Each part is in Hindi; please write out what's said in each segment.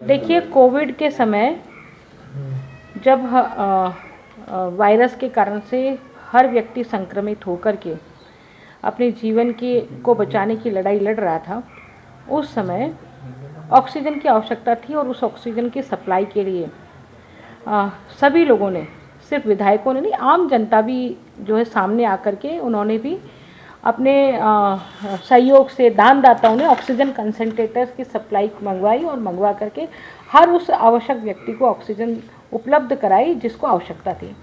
देखिए, कोविड के समय जब वायरस के कारण से हर व्यक्ति संक्रमित होकर के अपने जीवन को बचाने की लड़ाई लड़ रहा था, उस समय ऑक्सीजन की आवश्यकता थी और उस ऑक्सीजन की सप्लाई के लिए सभी लोगों ने, सिर्फ विधायकों ने नहीं, आम जनता भी जो है सामने आकर के उन्होंने भी अपने सहयोग से, दानदाताओं ने ऑक्सीजन कंसंट्रेटर्स की सप्लाई मंगवाई और मंगवा करके हर उस आवश्यक व्यक्ति को ऑक्सीजन उपलब्ध कराई जिसको आवश्यकता थी।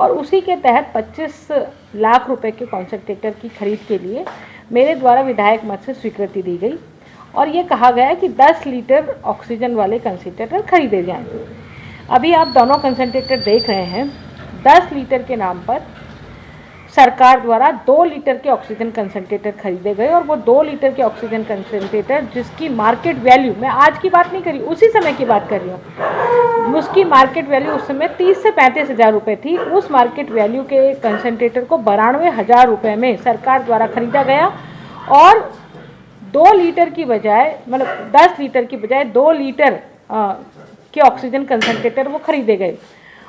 और उसी के तहत 25 लाख रुपए के कंसंट्रेटर की खरीद के लिए मेरे द्वारा विधायक मत से स्वीकृति दी गई और ये कहा गया कि 10 लीटर ऑक्सीजन वाले कंसंट्रेटर खरीदे जाएं। अभी आप दोनों कंसंट्रेटर देख रहे हैं। 10 लीटर के नाम पर सरकार द्वारा 2 लीटर के ऑक्सीजन कंसंट्रेटर खरीदे गए और वो 2 लीटर के ऑक्सीजन कंसंट्रेटर जिसकी मार्केट वैल्यू, मैं आज की बात नहीं करी, उसी समय की बात कर रही हूँ, उसकी मार्केट वैल्यू उस समय 30 से 35 हज़ार रुपये थी। उस मार्केट वैल्यू के कंसंट्रेटर को 92,000 रुपये में सरकार द्वारा खरीदा गया और 2 लीटर की बजाय, मतलब 10 लीटर की बजाय 2 लीटर के ऑक्सीजन कंसंट्रेटर वो खरीदे गए।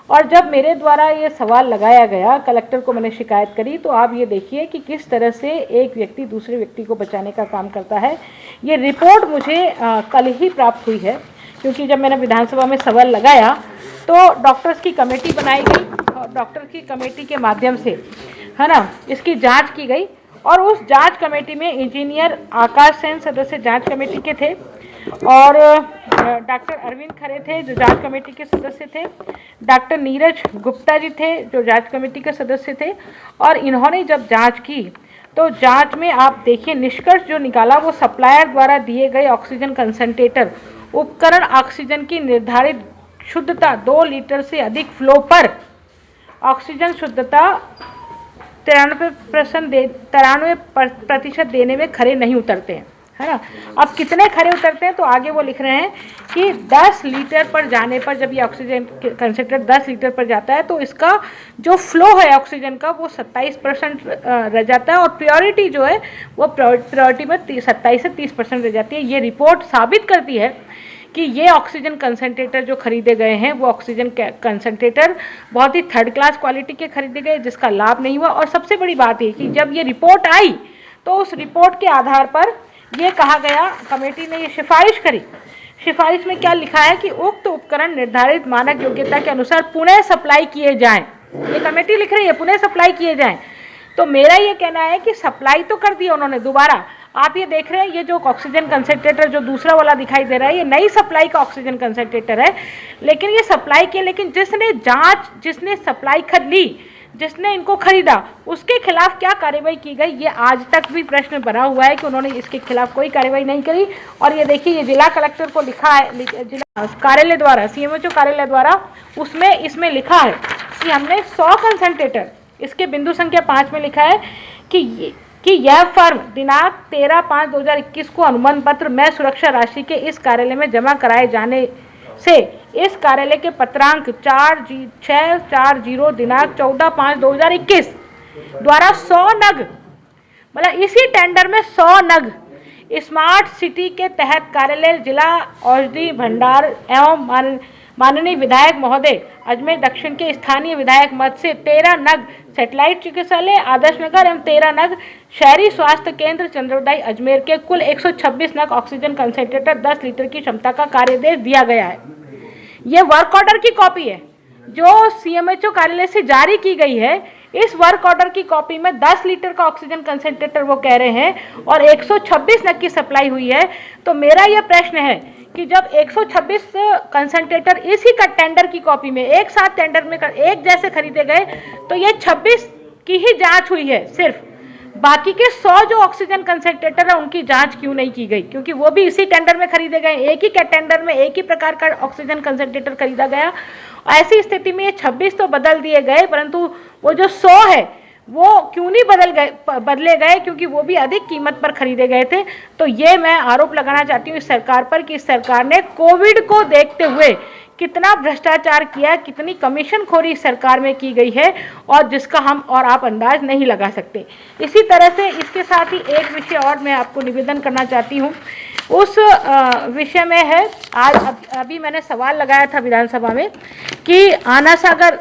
और जब मेरे द्वारा ये सवाल लगाया गया, कलेक्टर को मैंने शिकायत करी, तो आप ये देखिए कि किस तरह से एक व्यक्ति दूसरे व्यक्ति को बचाने का काम करता है। ये रिपोर्ट मुझे कल ही प्राप्त हुई है, क्योंकि जब मैंने विधानसभा में सवाल लगाया तो डॉक्टर्स की कमेटी बनाई गई और डॉक्टर की कमेटी के माध्यम से, है ना, इसकी जाँच की गई और उस जाँच कमेटी में इंजीनियर आकाश सेन सदस्य जाँच कमेटी के थे और डॉक्टर अरविंद खरे थे जो जांच कमेटी के सदस्य थे, डॉक्टर नीरज गुप्ता जी थे जो जांच कमेटी के सदस्य थे। और इन्होंने जब जांच की तो जांच में आप देखिए निष्कर्ष जो निकाला वो सप्लायर द्वारा दिए गए ऑक्सीजन कंसंट्रेटर उपकरण ऑक्सीजन की निर्धारित शुद्धता 2 लीटर से अधिक फ्लो पर ऑक्सीजन शुद्धता 93% देने में खरे नहीं उतरते हैं, है ना। अब कितने खरे उतरते हैं तो आगे वो लिख रहे हैं कि 10 लीटर पर जाने पर, जब ये ऑक्सीजन कंसंट्रेटर 10 लीटर पर जाता है तो इसका जो फ्लो है ऑक्सीजन का वो 27% रह जाता है और प्योरिटी जो है वो प्योरिटी में 27 से 30% रह जाती है। ये रिपोर्ट साबित करती है कि ये ऑक्सीजन कंसंट्रेटर जो खरीदे गए हैं वो ऑक्सीजन कंसंट्रेटर बहुत ही थर्ड क्लास क्वालिटी के खरीदे गए जिसका लाभ नहीं हुआ। और सबसे बड़ी बात है कि जब ये रिपोर्ट आई तो उस रिपोर्ट के आधार पर ये कहा गया, कमेटी ने ये सिफारिश करी। सिफारिश में क्या लिखा है कि उक्त उपकरण निर्धारित मानक योग्यता के अनुसार पुनः सप्लाई किए जाएं। ये कमेटी लिख रही है पुनः सप्लाई किए जाएं। तो मेरा ये कहना है कि सप्लाई तो कर दिया उन्होंने दोबारा। आप ये देख रहे हैं, ये जो ऑक्सीजन कंसंट्रेटर जो दूसरा वाला दिखाई दे रहा है ये नई सप्लाई का ऑक्सीजन कंसंट्रेटर है, लेकिन ये सप्लाई किया, लेकिन जिसने सप्लाई कर ली, जिसने इनको खरीदा, उसके खिलाफ क्या कार्रवाई की गई, ये आज तक भी प्रश्न बना हुआ है कि उन्होंने इसके खिलाफ कोई कार्रवाई नहीं करी। और ये देखिए, ये जिला कलेक्टर को लिखा है, जिला कार्यालय द्वारा, CMHO कार्यालय द्वारा, इसमें लिखा है कि हमने 100 कंसंट्रेटर, इसके बिंदु संख्या 5 में लिखा है कि यह फर्म दिनांक 13/5/2021 को अनुबंध पत्र में सुरक्षा राशि के इस कार्यालय में जमा कराए जाने से इस कार्यालय के पत्रांक 4640 दिनांक 14/5/2021 द्वारा 100 नग, मतलब इसी टेंडर में 100 नग स्मार्ट सिटी के तहत कार्यालय जिला औषधि भंडार एवं माननीय विधायक महोदय अजमेर दक्षिण के स्थानीय विधायक मत से 13 नग सैटेलाइट चिकित्सालय आदर्श नगर एवं 13 नग शहरी स्वास्थ्य केंद्र चंद्रोदय अजमेर के कुल 126 नग ऑक्सीजन कंसंट्रेटर 10 लीटर की क्षमता का कार्यादेश दिया गया है। ये वर्क ऑर्डर की कॉपी है जो CMHO कार्यालय से जारी की गई है। इस वर्क ऑर्डर की कॉपी में 10 लीटर का ऑक्सीजन कंसंट्रेटर वो कह रहे हैं और 126 नग की सप्लाई हुई है। तो मेरा यह प्रश्न है कि जब 126 कंसंट्रेटर इसी का टेंडर की कॉपी में एक साथ टेंडर में एक जैसे खरीदे गए तो ये 26 की ही जांच हुई है सिर्फ, बाकी के 100 जो ऑक्सीजन कंसंट्रेटर है उनकी जांच क्यों नहीं की गई, क्योंकि वो भी इसी टेंडर में खरीदे गए, एक ही टेंडर में एक ही प्रकार का ऑक्सीजन कंसंट्रेटर खरीदा गया। ऐसी स्थिति में ये 26 तो बदल दिए गए, परंतु वो जो 100 है वो क्यों नहीं बदले गए, क्योंकि वो भी अधिक कीमत पर खरीदे गए थे। तो ये मैं आरोप लगाना चाहती हूँ इस सरकार पर कि इस सरकार ने कोविड को देखते हुए कितना भ्रष्टाचार किया, कितनी कमीशनखोरी इस सरकार में की गई है, और जिसका हम और आप अंदाज नहीं लगा सकते। इसी तरह से इसके साथ ही एक विषय और मैं आपको निवेदन करना चाहती हूँ, उस विषय में है, आज अभी मैंने सवाल लगाया था विधानसभा में कि आना सागर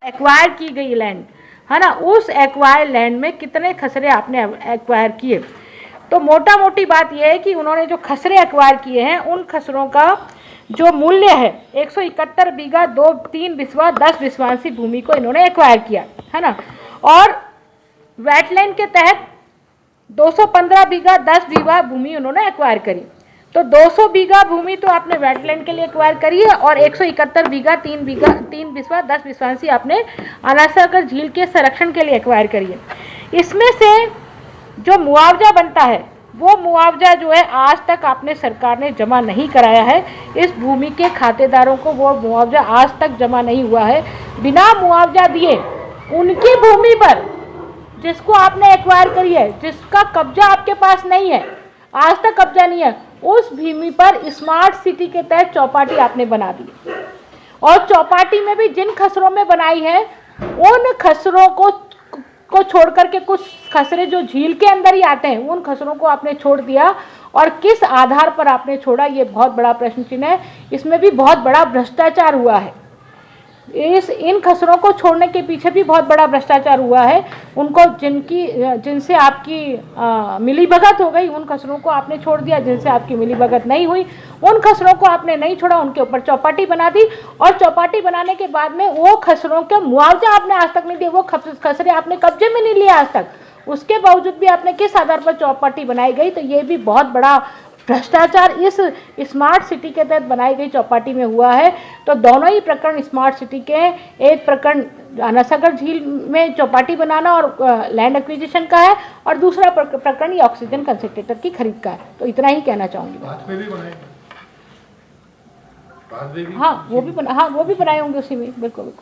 एक्वायर की गई लैंड है ना, उस एक्वायर लैंड में कितने खसरे आपने एक्वायर किए। तो मोटा मोटी बात यह है कि उन्होंने जो खसरे एक्वायर किए हैं उन खसरों का जो मूल्य है 171 बीघा 2-3 बिस्वा 10 बिस्वांसी भूमि को इन्होंने एक्वायर किया है ना, और वेटलैंड के तहत 215 बीघा 10 बीघा भूमि उन्होंने एक्वायर करी। तो 200 बीघा भूमि तो आपने वेटलैंड के लिए एक्वायर करी है, और 171 बीघा 3 बिस्वा 10 बिस्वांसी आपने आना सागर झील के संरक्षण के लिए एक्वायर करी है। इसमें से जो मुआवजा बनता है वो मुआवजा जो है आज तक आपने सरकार ने जमा नहीं कराया है। इस भूमि के खातेदारों को वो मुआवजा आज तक जमा नहीं हुआ है। बिना मुआवजा दिए उनकी भूमि पर जिसको आपने एक्वायर करी है, जिसका कब्जा आपके पास नहीं है, आज तक कब्जा नहीं है, उस भूमि पर स्मार्ट सिटी के तहत चौपाटी आपने बना दी, और चौपाटी में भी जिन खसरों में बनाई है उन खसरों को छोड़ करके कुछ खसरे जो झील के अंदर ही आते हैं उन खसरों को आपने छोड़ दिया, और किस आधार पर आपने छोड़ा, ये बहुत बड़ा प्रश्न चिन्ह है। इसमें भी बहुत बड़ा भ्रष्टाचार हुआ है। इन खसरों को छोड़ने के पीछे भी बहुत बड़ा भ्रष्टाचार हुआ है। उनको जिनसे आपकी मिलीभगत हो गई, उन खसरों को आपने छोड़ दिया। जिनसे आपकी मिलीभगत नहीं हुई, उन खसरों को आपने नहीं छोड़ा, उनके ऊपर चौपाटी बना दी, और चौपाटी बनाने के बाद में वो खसरों का मुआवजा आपने आज तक नहीं दिया। वो खसरे आपने कब्जे में नहीं लिए आज तक, उसके बावजूद भी आपने किस आधार पर चौपाटी बनाई गई। तो ये भी बहुत बड़ा भ्रष्टाचार इस स्मार्ट सिटी के तहत बनाई गई चौपाटी में हुआ है। तो दोनों ही प्रकरण स्मार्ट सिटी के, एक प्रकरण आना सागर झील में चौपाटी बनाना और लैंड एक्विजिशन का है, और दूसरा प्रकरण ये ऑक्सीजन कंसंट्रेटर की खरीद का है। तो इतना ही कहना चाहूँगी। हाँ वो भी बनाए होंगे उसी में, बिल्कुल।